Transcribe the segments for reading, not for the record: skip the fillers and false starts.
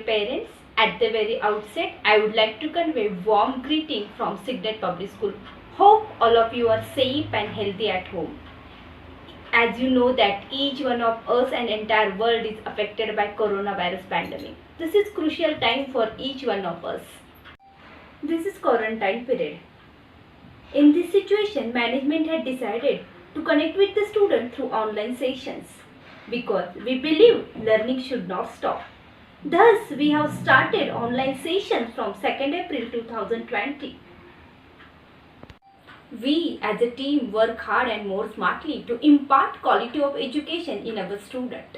parents, at the very outset, I would like to convey warm greeting from Signet Public School. Hope all of you are safe and healthy at home. As you know that each one of us and entire world is affected by coronavirus pandemic. This is crucial time for each one of us. This is quarantine period. In this situation, management had decided to connect with the student through online sessions because we believe learning should not stop. Thus, we have started online sessions from 2nd April 2020. We as a team work hard and more smartly to impart quality of education in our student.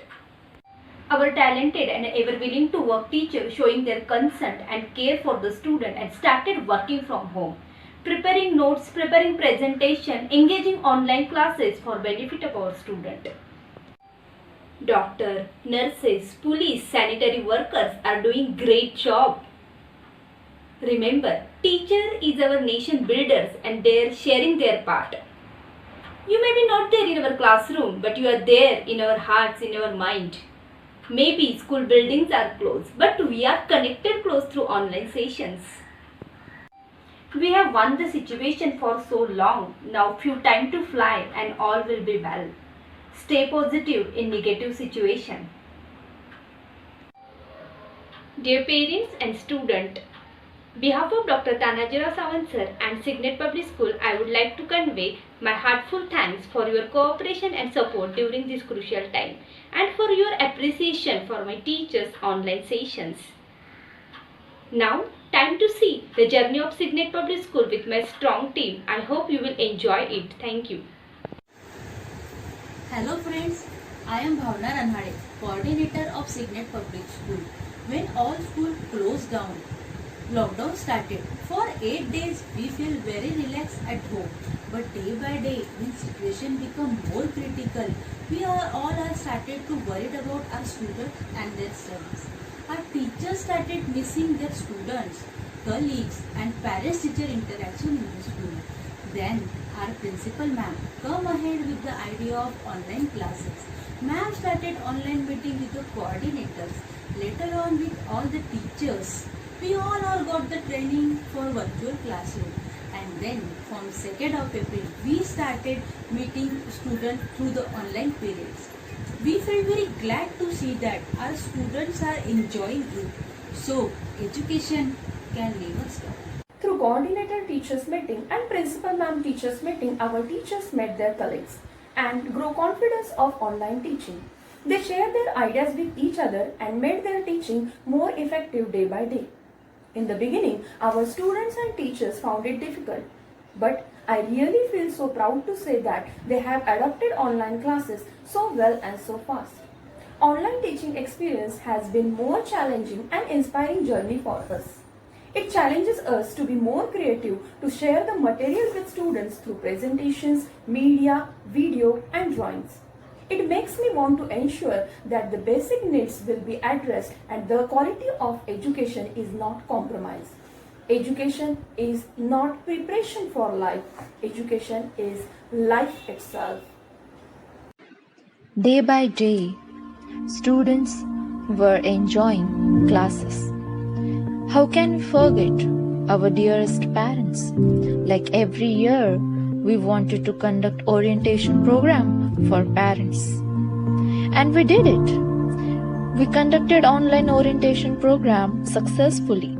Our talented and ever willing to work teachers showing their concern and care for the student and started working from home, preparing notes, preparing presentation, engaging online classes for benefit of our student. Doctor, nurses, police, sanitary workers are doing great job. Remember, teacher is our nation builders and they are sharing their part. You may be not there in our classroom, but you are there in our hearts, in our mind. Maybe school buildings are closed, but we are connected close through online sessions. We have won the situation for so long, now few time to fly and all will be well. Stay positive in negative situation. Dear parents and student, behalf of Dr. Tanajira Sawant sir and Signet Public School, I would like to convey my heartfelt thanks for your cooperation and support during this crucial time and for your appreciation for my teachers' online sessions. Now, time to see the journey of Signet Public School with my strong team. I hope you will enjoy it. Thank you. Hello friends, I am Bhavna Ranhade, coordinator of Signet Public School. When all school closed down, lockdown started. For 8 days, we feel very relaxed at home. But day by day, when situation become more critical, we all are started to worried about our students and their studies. Our teachers started missing their students, colleagues and parents-teacher interaction in the school. Then our principal ma'am come ahead with the idea of online classes. Ma'am started online meeting with the coordinators. Later on with all the teachers. We all got the training for virtual classroom. And then from 2nd of April, we started meeting students through the online periods. We felt very glad to see that our students are enjoying it. So, education can never stop. Through coordinator teachers meeting and principal ma'am teachers meeting, our teachers met their colleagues and grow confidence of online teaching. They shared their ideas with each other and made their teaching more effective day by day. In the beginning, our students and teachers found it difficult, but I really feel so proud to say that they have adopted online classes so well and so fast. Online teaching experience has been more challenging and inspiring journey for us. It challenges us to be more creative to share the material with students through presentations, media, video and drawings. It makes me want to ensure that the basic needs will be addressed and the quality of education is not compromised. Education is not preparation for life. Education is life itself. Day by day, students were enjoying classes. How can we forget our dearest parents? Like every year, we wanted to conduct orientation program for parents. And we did it. We conducted online orientation program successfully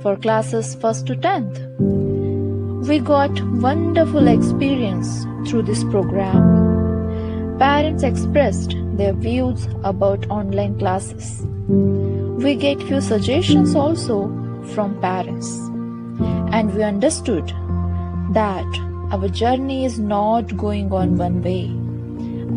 for classes 1st to 10th. We got wonderful experience through this program. Parents expressed their views about online classes. We get few suggestions also from parents. And we understood that our journey is not going on one way.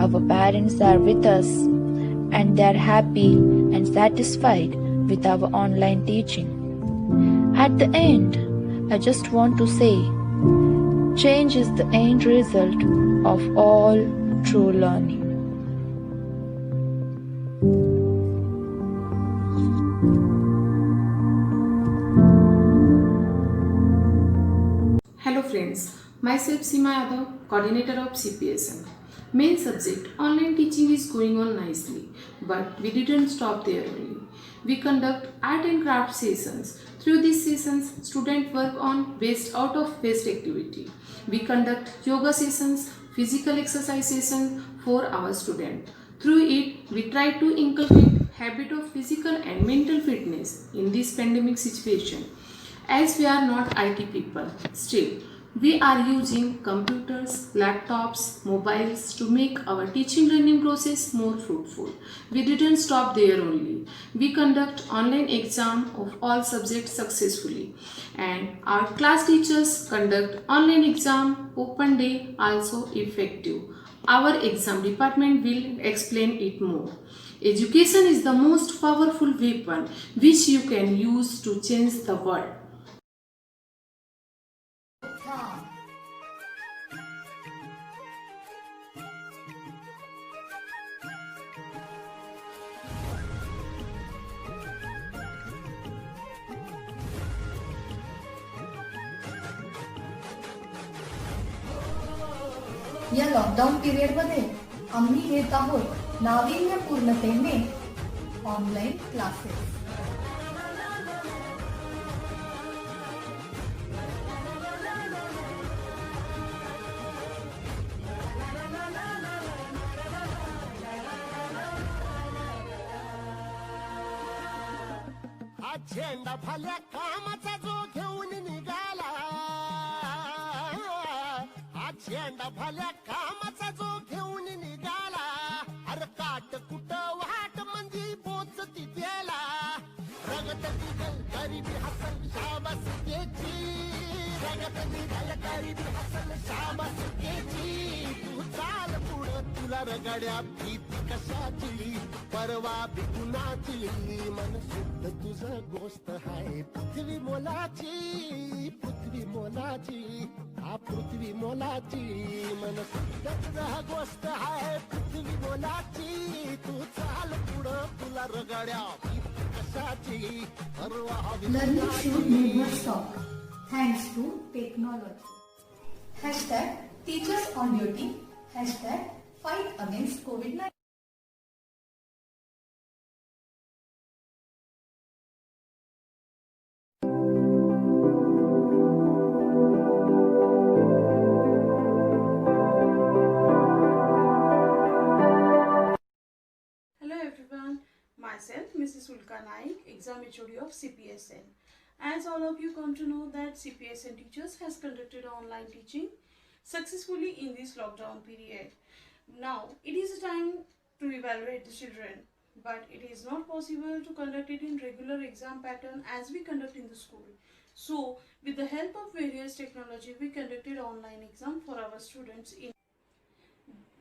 Our parents are with us and they are happy and satisfied with our online teaching. At the end, I just want to say, change is the end result of all true learning. Hello friends, myself Seema Yadav, coordinator of CPSM. Main subject, online teaching is going on nicely, but we didn't stop there only. We conduct art and craft sessions. Through these sessions, students work on waste out of waste activity. We conduct yoga sessions, physical exercise sessions for our students. Through it, we try to inculcate habit of physical and mental fitness in this pandemic situation. As we are not IT people, still, we are using computers, laptops, mobiles to make our teaching learning process more fruitful. We didn't stop there only. We conduct online exam of all subjects successfully, and our class teachers conduct online exam open day also effective. Our exam department will explain it more. Education is the most powerful weapon which you can use to change the world. या lockdown पिरियडमध्ये आम्ही घेत आहोत नाविन्यपूर्णतेने online classes. झेंडा भल्या कामाचा जो घेऊन निघाला, झेंडा भल्या कामाचा जो घेऊन निघाला, अरे काट कुट वाट मंदी पोचती द्याला, रगत निघल गरिबी हसल शाबास घ्यायची, रगत निघल गरिबी हसल शाबास घ्यायची. तू चाल पुढं तुला रगड्या भीती कशाची, परवा बिकुनाची, मन शुद्ध तुझं गोष्ट हाय पृथ्वी मोलाची, पृथ्वी मोलाची, हा पृथ्वी मोलाची, मन शुद्ध तुझं गोष्ट हाय पृथ्वी मोलाची. तू चाल पुढं तुला रगड्या भीती कशाची, परवा Learning should never stop thanks to technology. Hashtag teachers on duty. Hashtag fight against COVID-19. Hello everyone, myself Mrs. Ulka Naik, exam HOD of CPSN. As all of you come to know that CPSN teachers has conducted online teaching successfully in this lockdown period. Now it is a time to evaluate the children, but it is not possible to conduct it in regular exam pattern as we conduct in the school. So with the help of various technology, we conducted online exam for our students.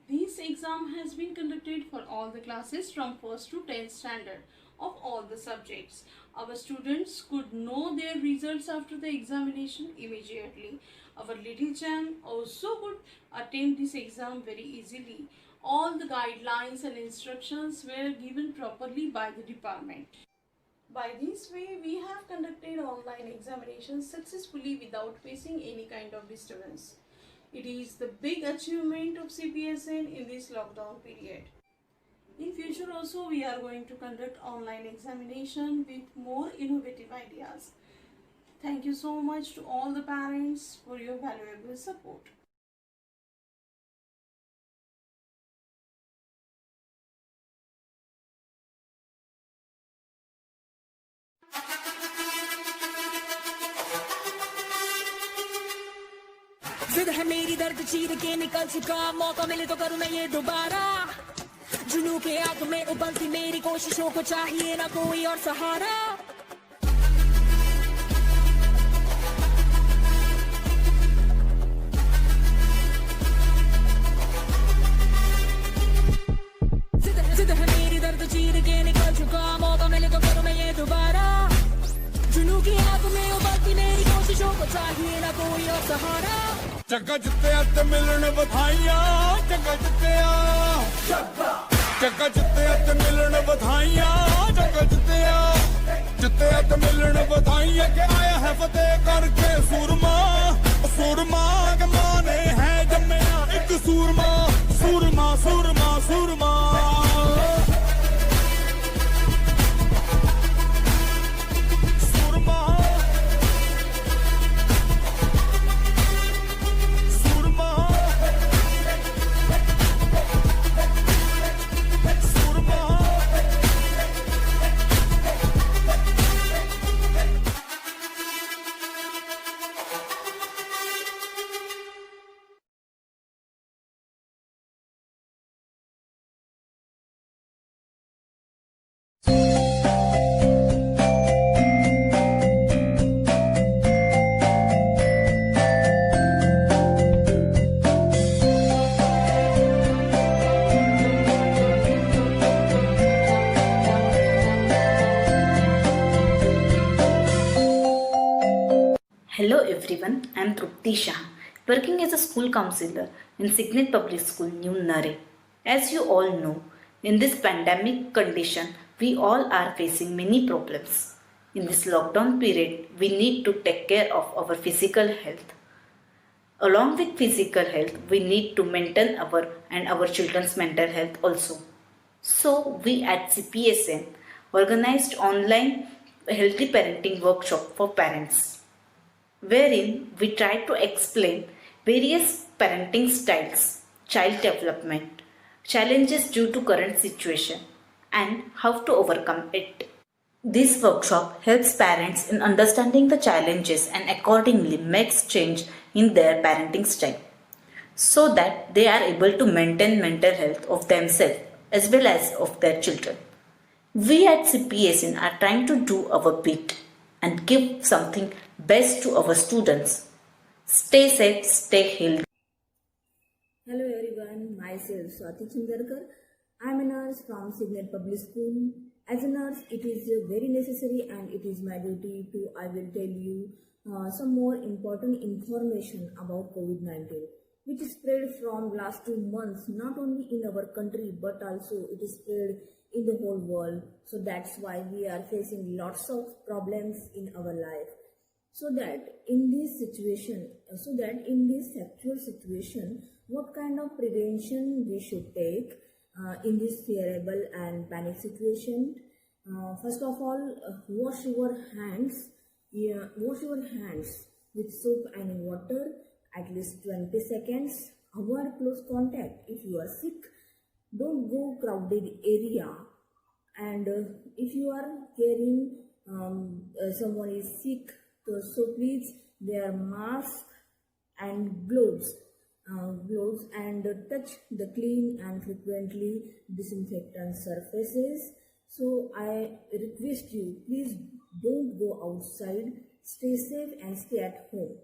This exam has been conducted for all the classes from 1st to 10th standard of all the subjects. Our students could know their results after the examination immediately. Our little Chan also could attempt this exam very easily. All the guidelines and instructions were given properly by the department. By this way, we have conducted online examinations successfully without facing any kind of disturbance. It is the big achievement of CPSN in this lockdown period. In future also, we are going to conduct online examination with more innovative ideas. Thank you so much to all the parents for your valuable support. जिद है मेरी दर्द चीर के निकल चुका, मौका मिले तो करूं मैं ये दोबारा. जुनू के आग में उबलती मेरी कोशिशों को चाहिए ना कोई और सहारा. जिद है मेरी दर्द चीर के निकल चुका, मौका मिले तो करूं मैं ये दोबारा. जुनू की आग में उबलती मेरी कोशिशों को चाहिए ना कोई और सहारा. जग्गा जित्तिया ते मिलन बधाइयां, जग्गा जित्तिया, जग्गा जित्तिया ते मिलन बधाइयां, जग्गा जित्तिया, जित्तिया ते मिलन बधाइयां के आया है फतेह करके सूरमा. सूरमा के मां ने है जम्मिया एक सूरमा, सूरमा everyone, I am Trupti Shah, working as a school counselor in Signet Public School, New Nare. As you all know, in this pandemic condition, we all are facing many problems. In this lockdown period, we need to take care of our physical health. Along with physical health, we need to maintain our children's mental health also. So, we at CPSN organized online healthy parenting workshop for parents, wherein we try to explain various parenting styles, child development, challenges due to current situation, and how to overcome it. This workshop helps parents in understanding the challenges and accordingly makes change in their parenting style so that they are able to maintain mental health of themselves as well as of their children. We at CPSN are trying to do our bit and give something best to our students. Stay safe, stay healthy. Hello everyone, myself Swati Chindarkar. I am a nurse from Signet Public School. As a nurse, it is very necessary and it is my duty I will tell you some more important information about COVID-19, which is spread from last 2 months, not only in our country but also it is spread in the whole world. So that's why we are facing lots of problems in our life. So that in this actual situation, what kind of prevention we should take in this fearable and panic situation. First of all, wash your hands with soap and water at least 20 seconds. Avoid close contact. If you are sick, don't go crowded area. And if you are caring someone is sick, so please wear mask and gloves and touch the clean and frequently disinfectant surfaces. So I request you, please don't go outside, stay safe and stay at home.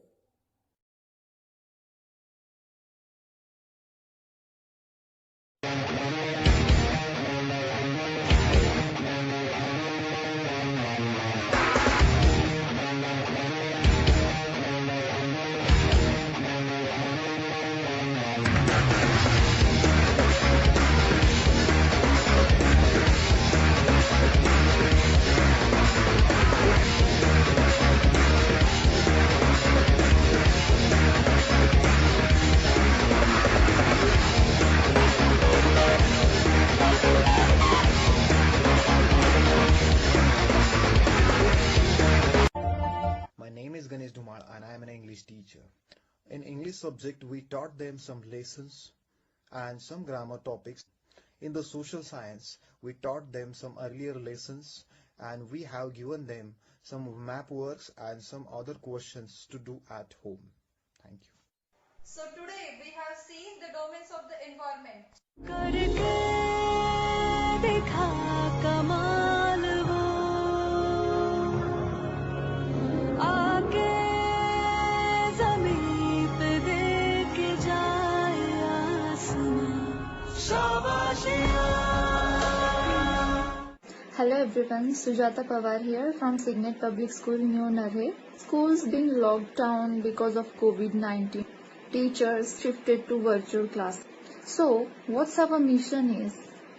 And I am an English teacher. In English subject, we taught them some lessons and some grammar topics. In the social science, we taught them some earlier lessons and we have given them some map works and some other questions to do at home. Thank you. So today we have seen the domains of the environment. Hello everyone, Sujata Pawar here from Signet Public School, New Nare. Schools being locked down because of COVID-19. Teachers shifted to virtual class. So, what's our mission is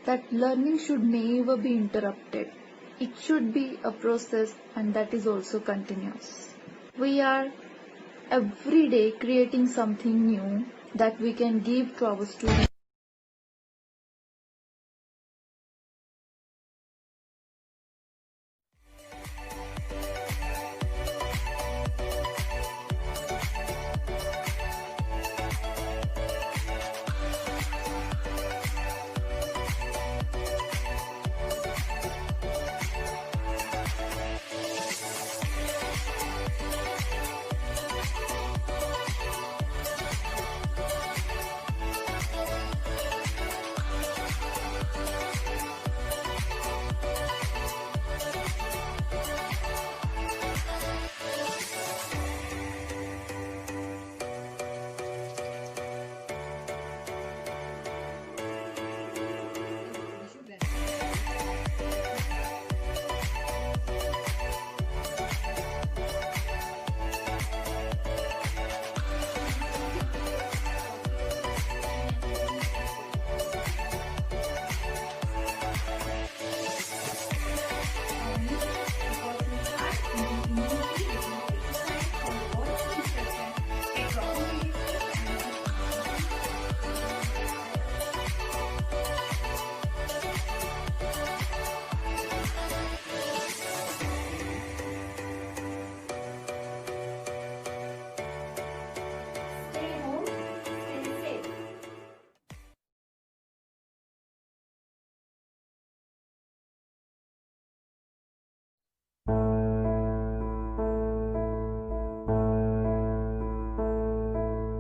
that learning should never be interrupted. It should be a process and that is also continuous. We are every day creating something new that we can give to our students.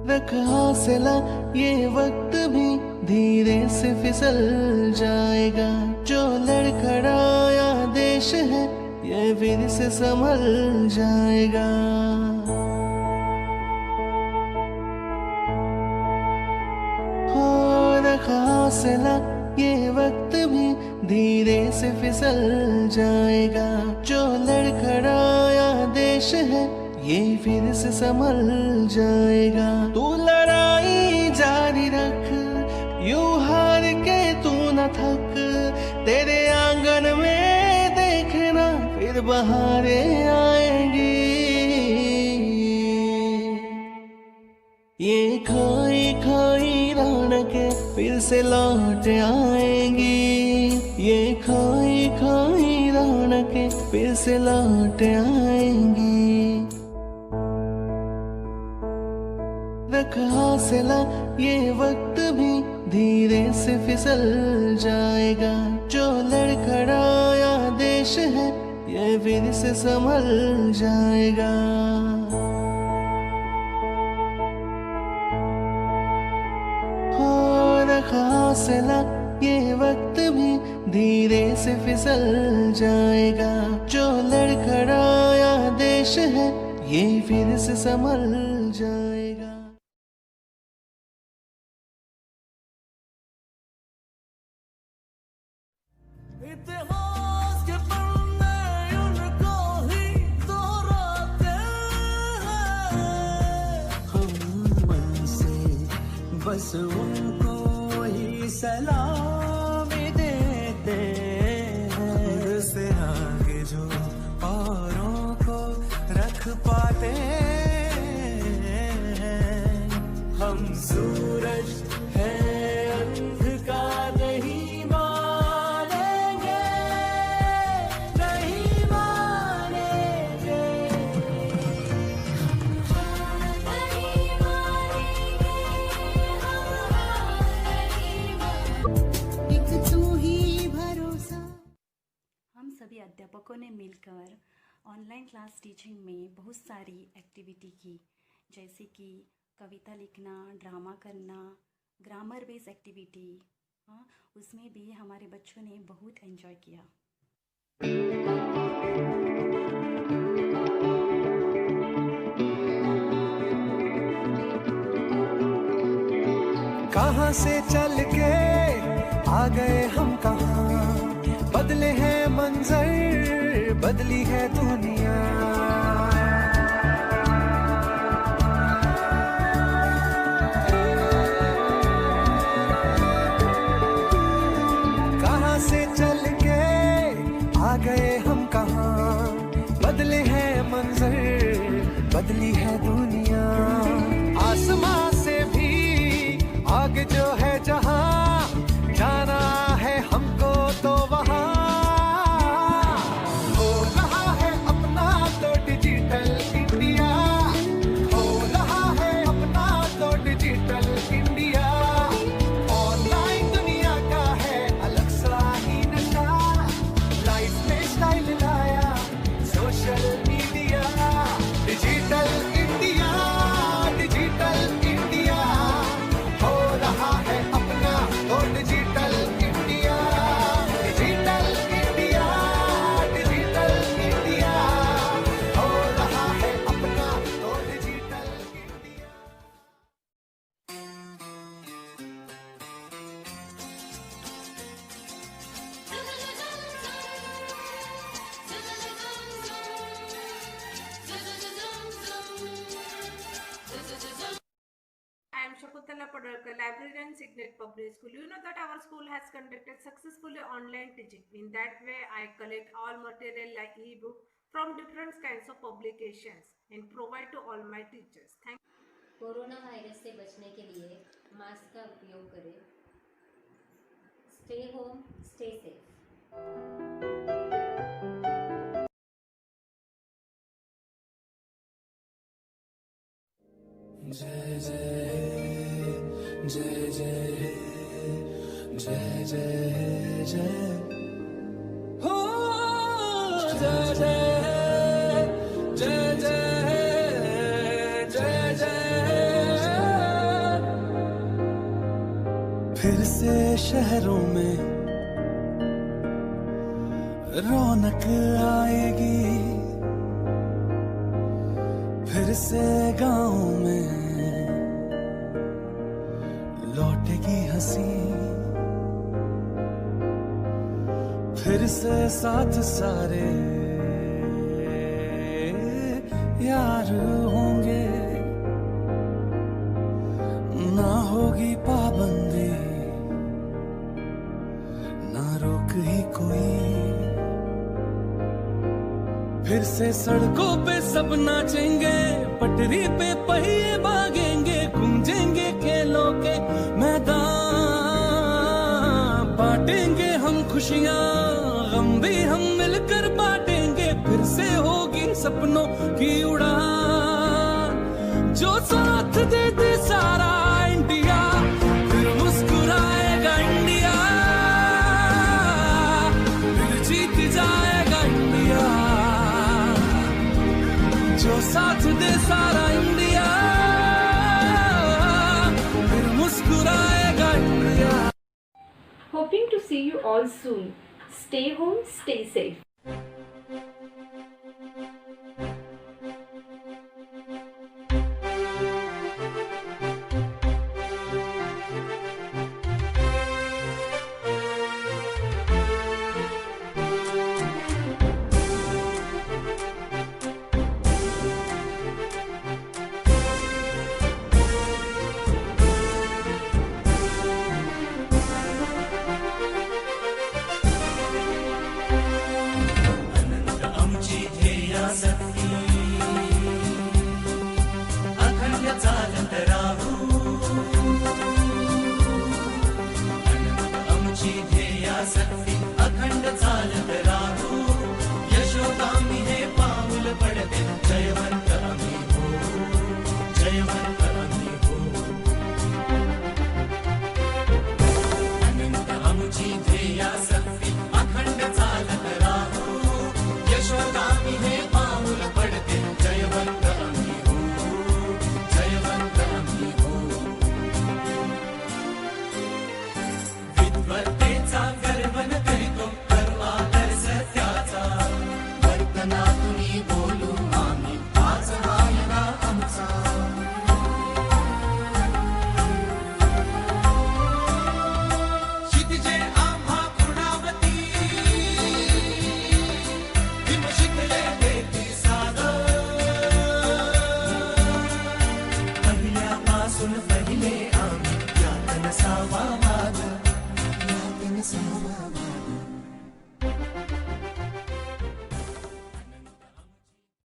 रख हौसला, ये वक्त भी धीरे से फिसल जाएगा। जो लड़खड़ाया देश है ये फिर से संभल जाएगा। हो रख हौसला, ये वक्त भी धीरे से फिसल जाएगा। जो लड़खड़ाया देश है ये फिर से संभल जाएगा। तू लड़ाई जारी रख, यूं हार के तू न थक। तेरे आंगन में देखना फिर बहारें आएंगी। ये खोई खोई रौनकें फिर से लौट आएंगी। ये खोई खोई रौनकें फिर से लौट आएंगी। रख हौसला, ये वक्त भी धीरे से फिसल जाएगा। जो लड़खड़ाया देश है ये फिर से संभल जाएगा। हो रख हौसला, ये वक्त भी धीरे से फिसल जाएगा। जो लड़खड़ाया देश है ये फिर से संभल जाएगा। इतिहास के पन्ने उनको ही दोहराते हैं। हम मन से बस उनको ही सलामी देते हैं। से आगे जो औरों को रख पाते हैं। हम सूरज है अंधकार नहीं सभी अध्यापकों ने मिलकर ऑनलाइन क्लास टीचिंग में बहुत सारी एक्टिविटी की, जैसे कि कविता लिखना, ड्रामा करना, ग्रामर बेस्ड एक्टिविटी। हाँ, उसमें भी हमारे बच्चों ने बहुत एंजॉय किया। कहाँ से चल के आ गए हम, कहाँ बदले हैं मंजर, बदली है दुनिया। कहाँ से चल के आ गए हम, कहाँ बदले हैं मंजर, बदली है दुनिया। आसमां से भी आगे जो है जहाँ, जाना है हमको तो वहाँ। हो रहा है अपना तो डिजिटल इंडिया, हो रहा है अपना तो डिजिटल इंडिया। ऑनलाइन दुनिया का है अलग सा ही नशा, लाइफ में स्टाइल लाया social media. Digital India, digital India, हो रहा है अपना तो digital India. Digital India, digital India, हो रहा है अपना तो digital India. I am Shakuntala Padalkar, librarian, Signet Public School. You know that our school has conducted successfully online teaching. In that way, I collect all material like e-book from different kinds of publications and provide to all my teachers. Thank you. Corona virus से बचने के लिए mask का उपयोग करें। Stay home, stay safe. जय जय जय जय जय जय जय हो जय जय जय जय जय जय फिर से शहरों में रौनक आएगी, फिर से गाँव में लौटेगी हंसी, फिर से साथ सारे यार होंगे, ना होगी पाबंदी, ना रोक ही कोई, फिर से सड़कों पे सब नाचेंगे, पटरी पे पहिए भागेंगे, गूंजेंगे खेलों के मैदान, बांटेंगे हम खुशियां, गम भी हम मिलकर बांटेंगे, फिर से होगी सपनों की उड़ान, जो साथ दे दे सारा इंडिया, फिर मुस्कुराएगा इंडिया, फिर जीत जाएगा इंडिया, जो साथ दे सारा इंडिया, फिर मुस्कुराएगा India. Hoping to see you all soon. Stay home, stay safe. अखंड चालत राहू, आमची ध्येयासक्ती अखंड चालत राहू, यशोगामी हे पाऊल पडते, जयवंत आम्ही हो, जयवंत